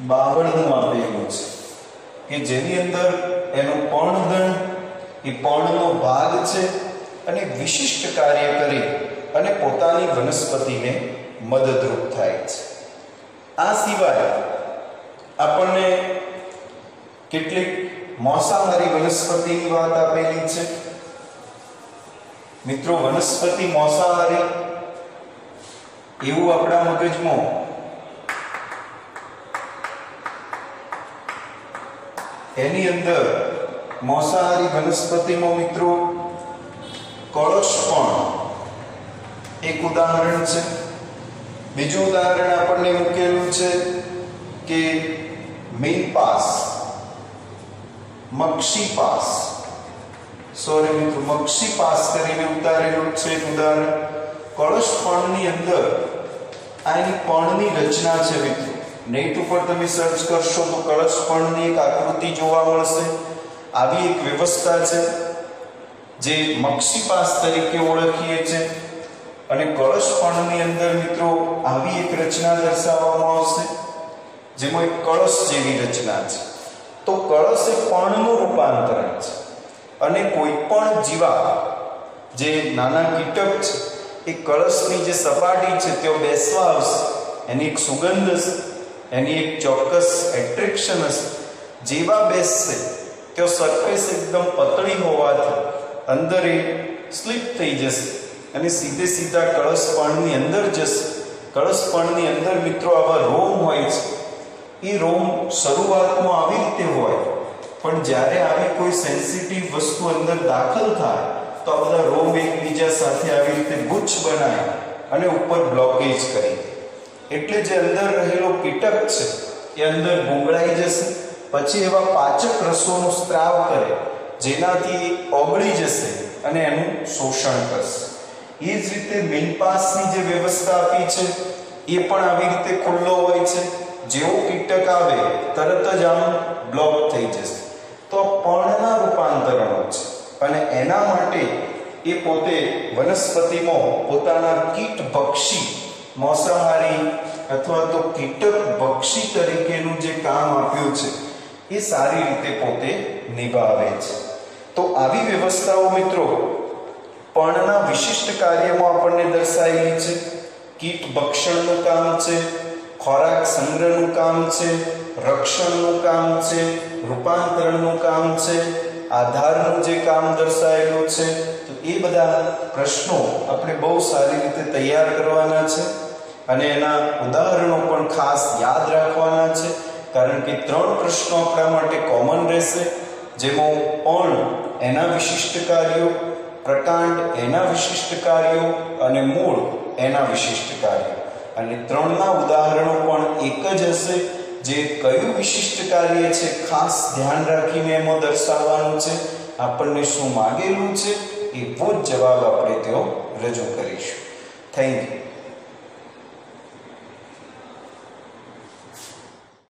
બાવળનું આપેલું છે કે જેની અંદર એનો પર્ણદંડ એ પર્ણનો ભાગ છે અને વિશિષ્ટ કાર્ય કરી અને પોતાની વનસ્પતિને મદદરૂપ થાય છે. આ સિવાય આપણને કેટલીક માંસાહારી વનસ્પતિની વાત આપેલી છે. મિત્રો વનસ્પતિ માંસાહારી એવું આપણા મગજમાં એની અંદર માંસાહારી વનસ્પતિમાં મિત્રો કળશ પણ એક ઉદાહરણ છે. બીજું ઉદાહરણ આપણને મૂકેલું છે કે મીનપાસ, મક્ષીપાસ, મક્ષીપાસ કરીને ઉતારેલું છે એક ઉદાહરણ. કળશ પર્ણની અંદર આ એની પર્ણની રચના છે મિત્રો. નેટ ઉપર તમે સર્ચ કરશો તો કળશ પર્ણની એક આકૃતિ જોવા મળશે. આવી એક વ્યવસ્થા છે જે મક્ષીપાસ તરીકે ઓળખીએ છીએ અને કળશ પર્ણની અંદર મિત્રો આવી એક રચના દર્શાવવામાં આવશે જેમાં એક કળશ જેવી રચના છે. તો કળશ એ પર્ણનું રૂપાંતરણ છે અને કોઈ પણ જીવા જે નાના કીટક છે એ કળશની જે સપાટી છે ત્યાં બેસવા આવશે, એની એક સુગંધ હશે, એની એક ચોક્કસ એટ્રેક્શન હશે. જેવા બેસશે ત્યાં સરફેસ એકદમ પતળી હોવાથી અંદર એ સ્લીપ થઈ જશે અને સીધે સીધા કળશ પર્ણની અંદર જશે. કળશ પર્ણની અંદર મિત્રો આવા રોમ હોય છે. એ રોમ શરૂઆતમાં આવી રીતે હોય, પણ જ્યારે આવી કોઈ સેન્સિટિવ વસ્તુ અંદર દાખલ થાય તો આ બધા રોમ એકબીજા સાથે આવી રીતે ગુચ્છ બનાય અને ઉપર બ્લોકેજ કરી, એટલે જે અંદર રહેલો કીટક છે એ અંદર ગુંગળાઈ જશે. પછી એવા પાચક રસોનો સ્ત્રાવ કરે જેનાથી ઓગળી જશે અને એનું શોષણ કરશે. એ જ રીતે મીનપાસની જે વ્યવસ્થા આપી છે એ પણ આવી રીતે ખુલ્લો હોય છે. જેવો કીટક આવે તરત જ આમ બ્લોક થઈ જશે. તો પર્ણના રૂપાંતરણો છે અને એના માટે એ પોતે વનસ્પતિમાં પોતાના કીટ ભક્ષી માંસાહારી અથવા તો કીટક ભક્ષી તરીકેનું જે કામ આપ્યું છે એ સારી રીતે પોતે નિભાવે છે. તો આવી વ્યવસ્થાઓ મિત્રો પર્ણના વિશિષ્ટ કાર્યમાં આપણને દર્શાવેલી છે. કીટ ભક્ષણનું કામ છે, ખોરાક સંગ્રહનું કામ છે, રક્ષણનું કામ છે, રૂપાંતરણનું કામ છે, આધારનું જે કામ દર્શાવેલું છે. તો એ બધા પ્રશ્નો આપણે બહુ સારી રીતે તૈયાર કરવાના છે અને એના ઉદાહરણો પણ ખાસ યાદ રાખવાના છે, કારણ કે 3 પ્રશ્નો આપણા માટે કોમન રહેશે, જેમાં પર્ણ એના વિશિષ્ટ કાર્યો, પ્રકાંડ એના વિશિષ્ટ કાર્યો અને મૂળ એના વિશિષ્ટ કાર્યો. અને 3ના ઉદાહરણો પણ એક જ હશે. જે કયું વિશિષ્ટ કાર્ય છે ખાસ ધ્યાન રાખીને એમાં દર્શાવવાનું છે. આપણને શું માગેલું છે એવો જ જવાબ આપણે ત્યાં રજૂ કરીશું. Thank you.